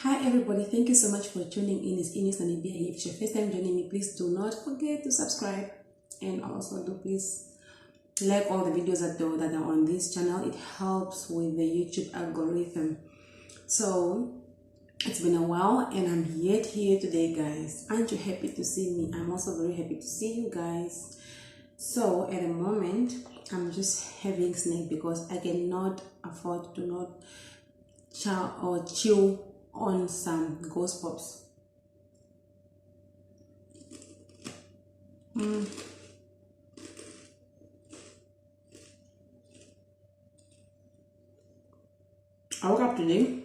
Hi everybody, thank you so much for tuning in. It's newsnamibia. If it's your first time joining me, please do not forget to subscribe and also do please like all the videos that are on this channel. It helps with the YouTube algorithm. So it's been a while and I'm yet here today, guys. Aren't you happy to see me? I'm also very happy to see you guys. So at the moment I'm just having snack because I cannot afford to not chew on some ghost pops. I woke up today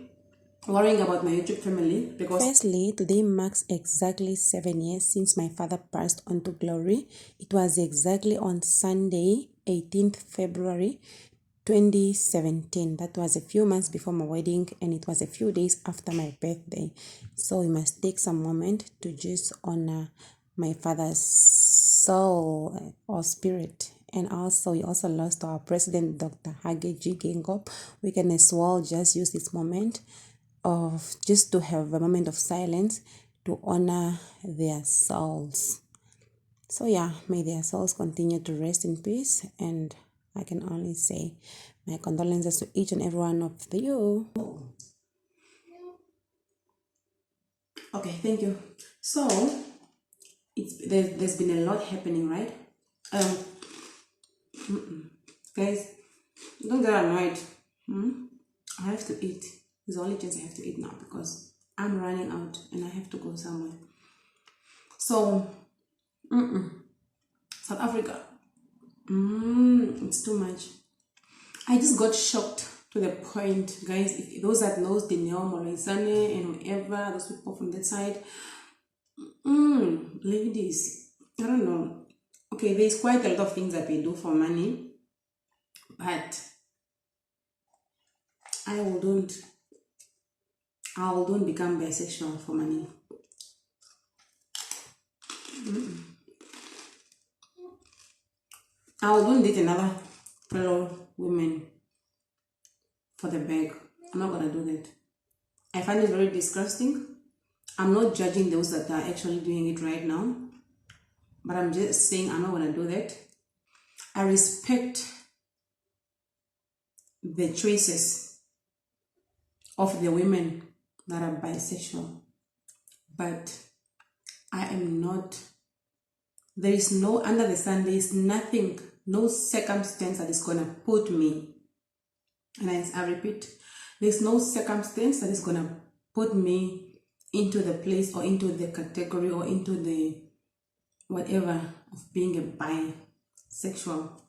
worrying about my YouTube family because firstly, today marks exactly 7 years since my father passed on to glory. It was exactly on Sunday, 18th February 2017. That was a few months before my wedding and it was a few days after my birthday. So we must take some moment to just honor my father's soul or spirit. And also, we also lost our president, Dr. Hage G. Gengop. We can as well just use this moment of just to have a moment of silence to honor their souls. So yeah, may their souls continue to rest in peace, and I can only say my condolences to each and every one of you. okay, thank you. So there's been a lot happening, right? Guys, don't get annoyed. I have to eat. It's the only chance I have to eat now because I'm running out and I have to go somewhere. So South Africa, it's too much. I just got shocked to the point, guys. If those that knows the Neo Morisane and whoever, those people from that side, ladies, I don't know. Okay, there's quite a lot of things that we do for money, but I wouldn't become bisexual for money. I wouldn't date another fellow woman for the bag. I'm not gonna do that. I find it very disgusting. I'm not judging those that are actually doing it right now, but I'm just saying I'm not gonna do that. I respect the choices of the women that are bisexual, but I am not. There is no, under the sun, there is nothing, no circumstance that is gonna put me, and I repeat, there's no circumstance that is gonna put me into the place or into the category or into the whatever of being a bisexual.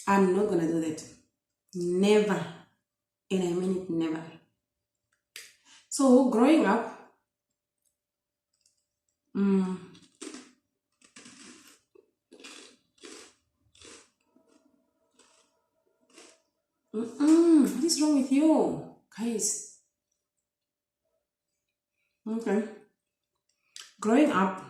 I'm not gonna do that. Never. And I mean it, never. So growing up, what is wrong with you guys? Okay, growing up,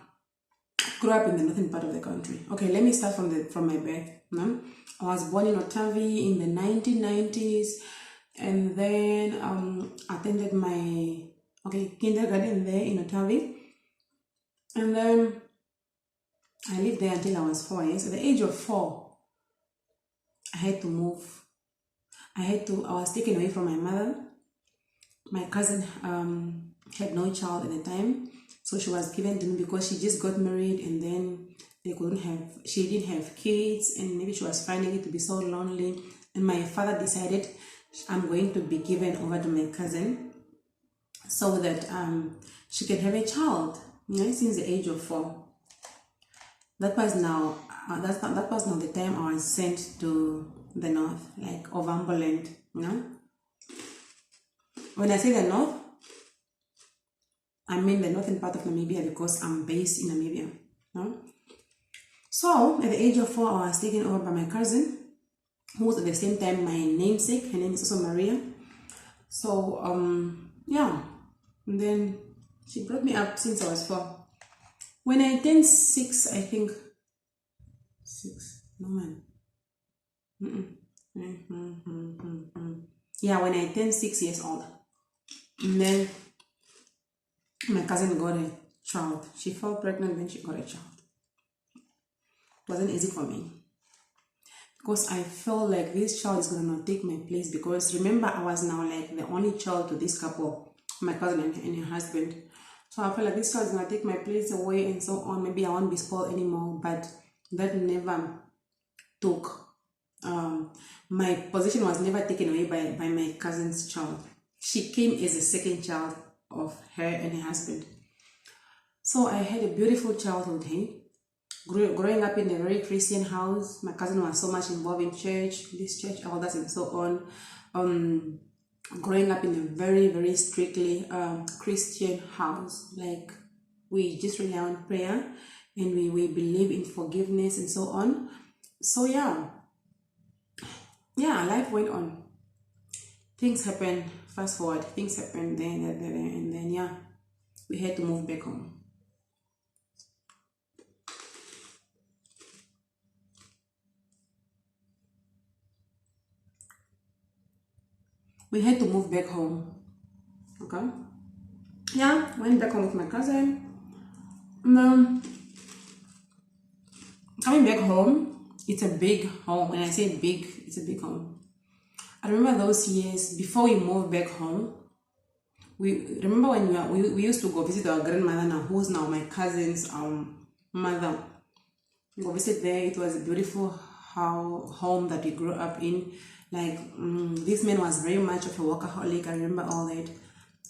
grew up in the northern part of the country. Okay, let me start from my birth. No? I was born in Otavi in the 1990s, and then attended my kindergarten there in Otavi, and then I lived there until I was 4 years. At the age of 4, I had to move. I was taken away from my mother. My cousin had no child at the time, so she was given to me because she just got married and then she didn't have kids, and maybe she was finding it to be so lonely. And my father decided I'm going to be given over to my cousin so that she can have a child, since the age of 4. That was now the time I was sent to the north, like Ovamboland, When I say the north, I mean the northern part of Namibia because I'm based in Namibia, So at the age of 4, I was taken over by my cousin, who was at the same time my namesake. Her name is also Maria. So and then she brought me up since I was 4. When I turned 6, I think 6. No man. Yeah, when I turned 6 years old, and then my cousin got a child. She fell pregnant when she got a child. It wasn't easy for me because I felt like this child is gonna take my place, because remember, I was now like the only child to this couple, my cousin and her husband. So I felt like this child is gonna take my place away and so on. Maybe I won't be spoiled anymore, but that never took. My position was never taken away by my cousin's child. She came as a second child of her and her husband. So I had a beautiful childhood, hey? Growing up in a very Christian house. My cousin was so much involved in church, this church elders and so on. Growing up in a very, very strictly Christian house. Like, we just rely on prayer and we believe in forgiveness and so on. So yeah, life went on. Things happened, fast forward, things happened then, and then yeah, we had to move back home. We had to move back home. Okay? Yeah, went back home with my cousin. Coming back home, it's a big home. When I say big, it's a big home. I remember those years before we moved back home. We remember when we used to go visit our grandmother now, who's now my cousin's mother. We go visit there. It was a beautiful home that we grew up in. Like, this man was very much of a workaholic. I remember all that.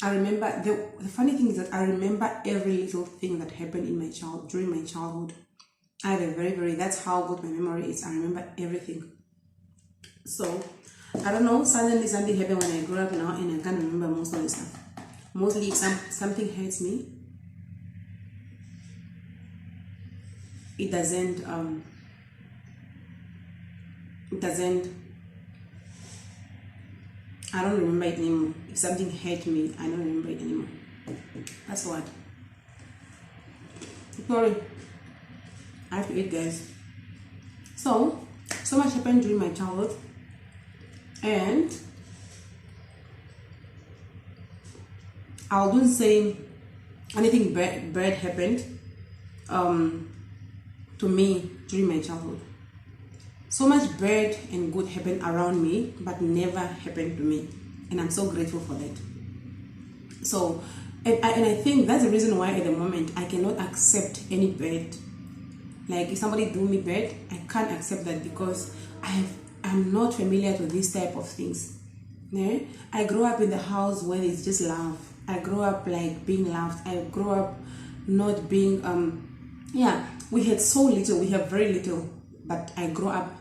I remember the funny thing is that I remember every little thing that happened in my during my childhood. I have a very, that's how good my memory is. I remember everything. So I don't know, suddenly something happened when I grew up now, and I can't remember most of the stuff. Mostly if something hurts me, it doesn't I don't remember it anymore. If something hurt me, I don't remember it anymore. That's what. Sorry, I have to eat, guys. So much happened during my childhood, and I wouldn't say anything bad happened to me during my childhood. So much bad and good happened around me, but never happened to me, and I'm so grateful for that. So, and I think that's the reason why at the moment I cannot accept any bad. Like, if somebody do me bad, I can't accept that, because I'm not familiar to this type of things. Yeah? I grew up in the house where it's just love. I grew up like being loved. I grew up not being we had so little, we have very little, but I grew up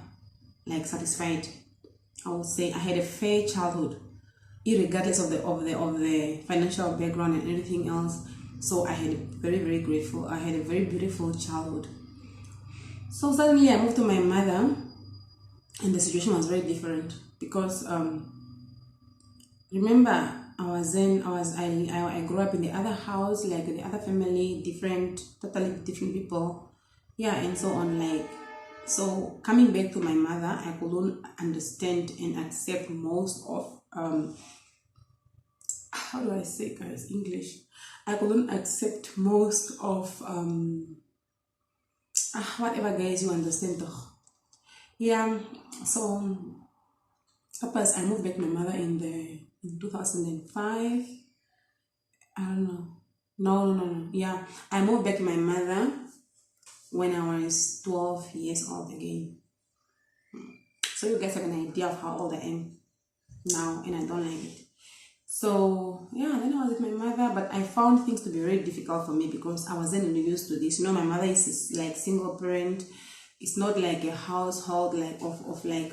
like satisfied. I would say I had a fair childhood, irregardless of the financial background and everything else. So I had very grateful. I had a very beautiful childhood. So suddenly I moved to my mother, and the situation was very different, because remember, I grew up in the other house, like the other family, totally different people, and so on. Like, so coming back to my mother, I couldn't understand and accept most of how do I say, guys, English? I couldn't accept most of whatever, guys, you understand though. So first I moved back to my mother in 2005. I don't know. No. Yeah, I moved back to my mother when I was 12 years old again. So you guys have an idea of how old I am now, and I don't like it. So then I was with my mother, but I found things to be very difficult for me, because I wasn't really used to this. My mother is like single parent. It's not like a household like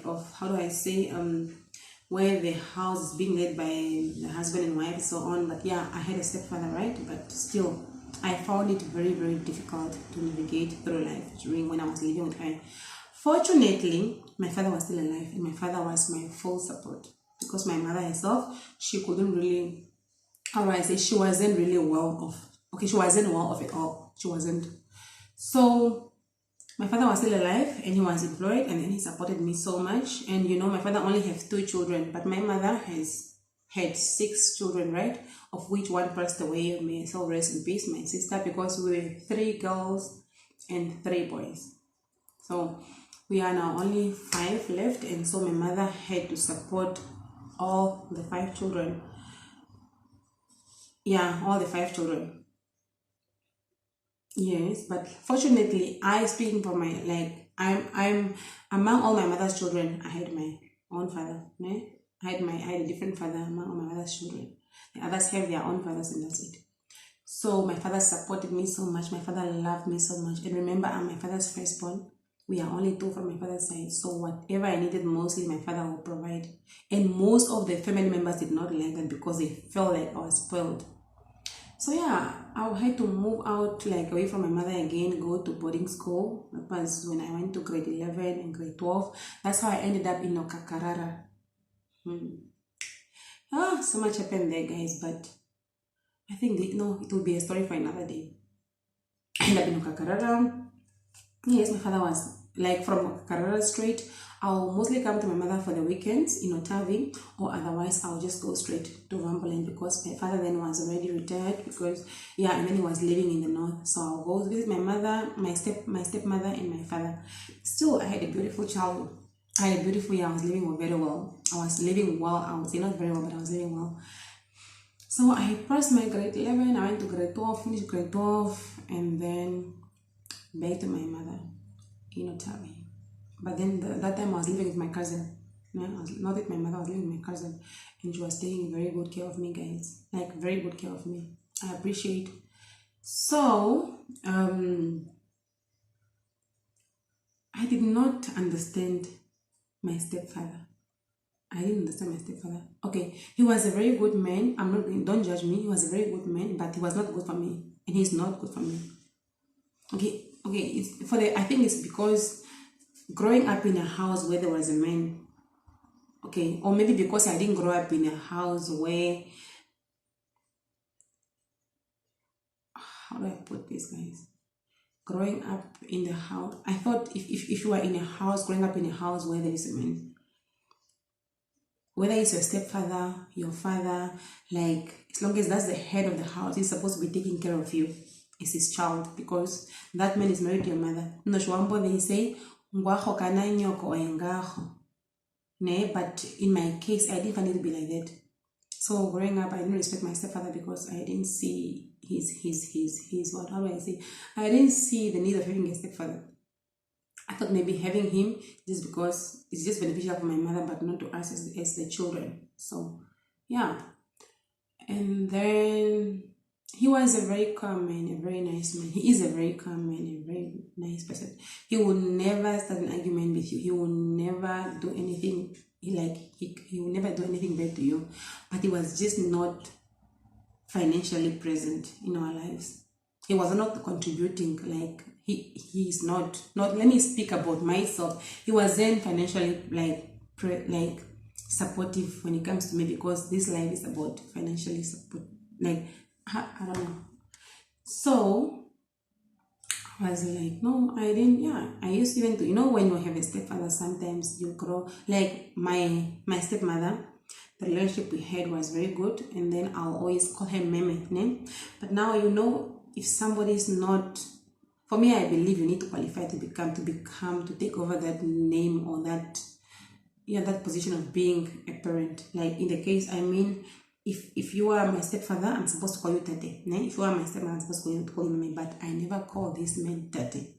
of how do I say where the house is being led by the husband and wife and so on. But I had a stepfather, right? But still, I found it very difficult to navigate through life during when I was living with her. Fortunately, my father was still alive, and my father was my full support, because my mother herself, she couldn't really, how do I say, she wasn't really well off. Okay, she wasn't well off at all. She wasn't. So my father was still alive, and he was employed, and then he supported me so much. And my father only has 2 children, but my mother has had 6 children, right? Of which one passed away. May her soul rest in peace, my sister, because we were 3 girls and 3 boys. So we are now only 5 left, and so my mother had to support all the 5 children. Yeah, all the 5 children. Yes, but fortunately, I speaking for my I'm among all my mother's children. I had my own father. Yeah? I had a different father among all my mother's children. The others have their own fathers, and that's it. So my father supported me so much. My father loved me so much. And remember, I'm my father's firstborn. We are only 2 from my father's side. So whatever I needed mostly, my father will provide. And most of the family members did not like that because they felt like I was spoiled. So yeah, I had to move out like away from my mother again, go to boarding school. That was when I went to grade 11 and grade 12. That's how I ended up in Okakarara. So much happened there, guys, but I think it will be a story for another day. I ended up in Okakarara. Yes, my father was like from Okakarara straight. I'll mostly come to my mother for the weekends in Otavi, or otherwise I'll just go straight to Ramboland because my father then was already retired and then he was living in the north. So I'll go visit my mother, my stepmother, and my father. Still, I had a beautiful childhood. I had a beautiful year. I was living very well. I was living well. I would say not very well, but I was living well. So I passed my grade 11. I went to grade 12, finished grade 12, and then back to my mother in Otavi. But then that time I was living with my cousin. Not with my mother, I was living with my cousin. And she was taking very good care of me, guys. Like, very good care of me. I appreciate. So, I did not understand my stepfather. I didn't understand my stepfather. Okay, he was a very good man. Don't judge me. He was a very good man, but he was not good for me. And he's not good for me. Okay, I think it's because growing up in a house where there was a man, okay, or maybe because I didn't grow up in a house where, how do I put this, guys? Growing up in the house, I thought if you are in a house, growing up in a house where there is a man, whether it's your stepfather, your father, like, as long as that's the head of the house, he's supposed to be taking care of you as his child, because that man is married to your mother. No, Shwambo, they say, ngwaho kana nyoko engaho. But in my case, I didn't find it to be like that. So growing up, I didn't respect my stepfather because I didn't see how do I say? I didn't see the need of having a stepfather. I thought maybe having him just because it's just beneficial for my mother, but not to us as the children. So yeah. And then he was a very calm man, a very nice man. He is a very calm man, a very nice person. He will never start an argument with you. He will never do anything he will never do anything bad to you. But he was just not financially present in our lives. He was not contributing, like he's not let me speak about myself. He wasn't financially like supportive when it comes to me, because this life is about financially support. Like I don't know. So I was like, no, I didn't. Yeah, I used even to, when you have a stepfather, sometimes you grow. Like my stepmother, the relationship we had was very good, and then I'll always call her Meme name. But now if somebody is not, for me, I believe you need to qualify to take over that name or that position of being a parent. Like in the case, if you are my stepfather, I'm supposed to call you Tate. If you are my stepmother, I'm supposed to call you Meme. But I never call this man Tate.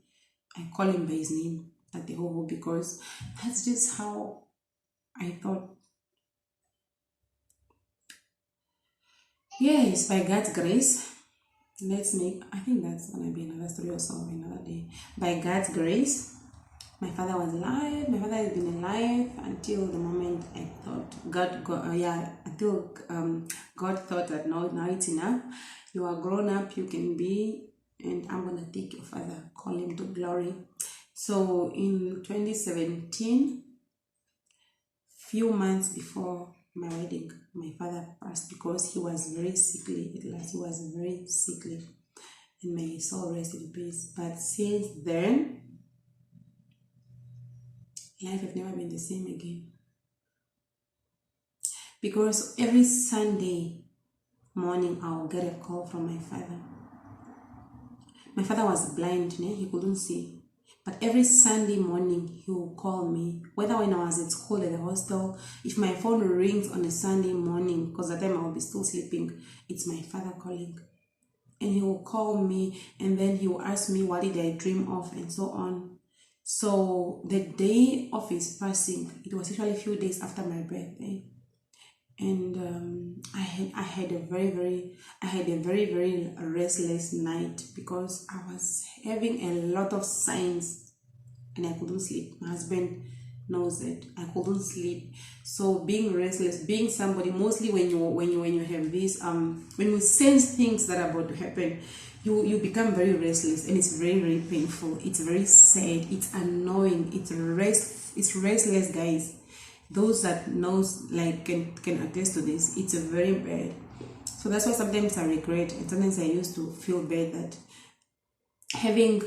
I call him by his name, Tate Hoho, because that's just how I thought. Yes, by God's grace. I think that's gonna be another story or so another day. By God's grace, my father was alive. My father has been alive until the moment I thought until God thought that now it's enough. You are grown up, you can be, and I'm gonna take your father, call him to glory. So in 2017, few months before my wedding, my father passed because he was very sickly. He was very sickly, and may his soul rest in peace. But since then, life has never been the same again. because every Sunday morning I'll get a call from my father. My father was blind, he couldn't see. But every Sunday morning he will call me, whether when I was at school, at the hostel. If my phone rings on a Sunday morning, because at the time I will be still sleeping, it's my father calling. And he will call me, and then he will ask me what did I dream of, and so on. So the day of his passing, it was actually a few days after my birthday, and I had a very very restless night because I was having a lot of signs and I couldn't sleep. My husband knows it. I couldn't sleep. So being restless, being somebody, mostly when you have this when you sense things that are about to happen, you become very restless, and it's very very painful. It's very sad. It's annoying. It's restless, guys. Those that knows, like, can attest to this. It's a very bad. So that's why sometimes I regret, and sometimes I used to feel bad that having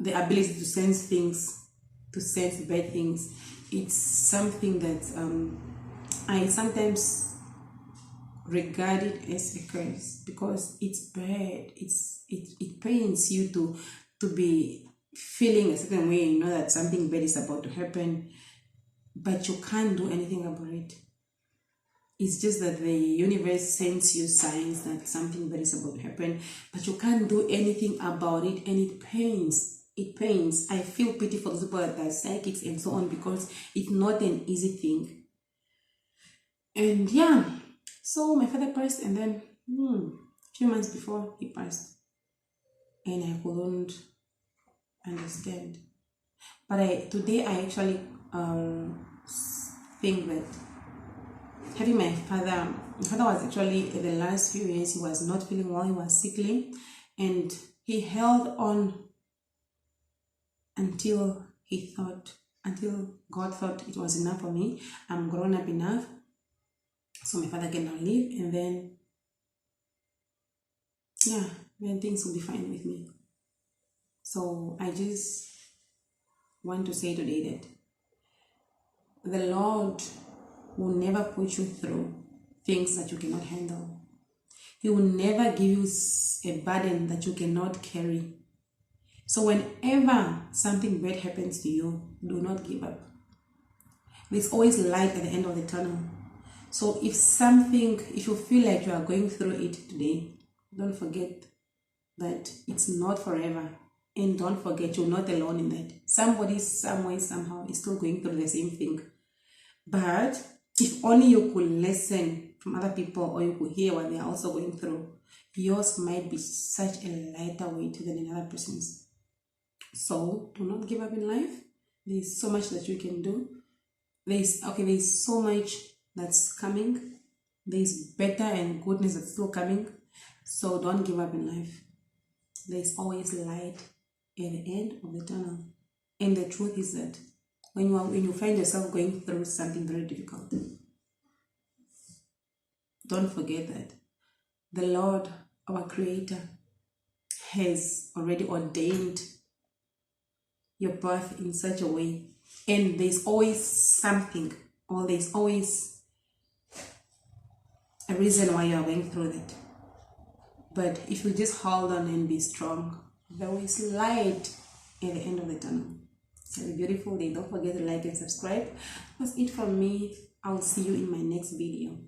the ability to sense things, to sense bad things, it's something that I sometimes regard it as a curse, because it's bad. It pains you to be feeling a certain way. You know that something bad is about to happen, but you can't do anything about it. It's just that the universe sends you signs that something bad is about to happen, but you can't do anything about it, and it pains. It pains. I feel pity for those people that are psychics and so on, because it's not an easy thing. And yeah, so my father passed, and then a few months before he passed, and I couldn't understand. But today I actually think that having my father was actually, in the last few years, he was not feeling well, he was sickly, and he held on until God thought it was enough for me. I'm grown up enough, so my father can now leave, and then things will be fine with me. So I just want to say today that the Lord will never put you through things that you cannot handle. He will never give you a burden that you cannot carry. So whenever something bad happens to you, do not give up. There's always light at the end of the tunnel. So if you feel like you are going through it today, don't forget that it's not forever. And don't forget, you're not alone in that. Somebody, somewhere, somehow is still going through the same thing. But if only you could listen from other people, or you could hear what they are also going through, yours might be such a lighter weight than another person's. So do not give up in life. There's so much that you can do. There's so much that's coming. There's better and goodness that's still coming. So don't give up in life. There's always light at the end of the tunnel. And the truth is that when you find yourself going through something very difficult, don't forget that the Lord, our Creator, has already ordained your path in such a way, and there's always something, or there's always a reason why you are going through that. But if you just hold on and be strong, there is light at the end of the tunnel. Have a beautiful day. Don't forget to like and subscribe. That's it from me. I'll see you in my next video.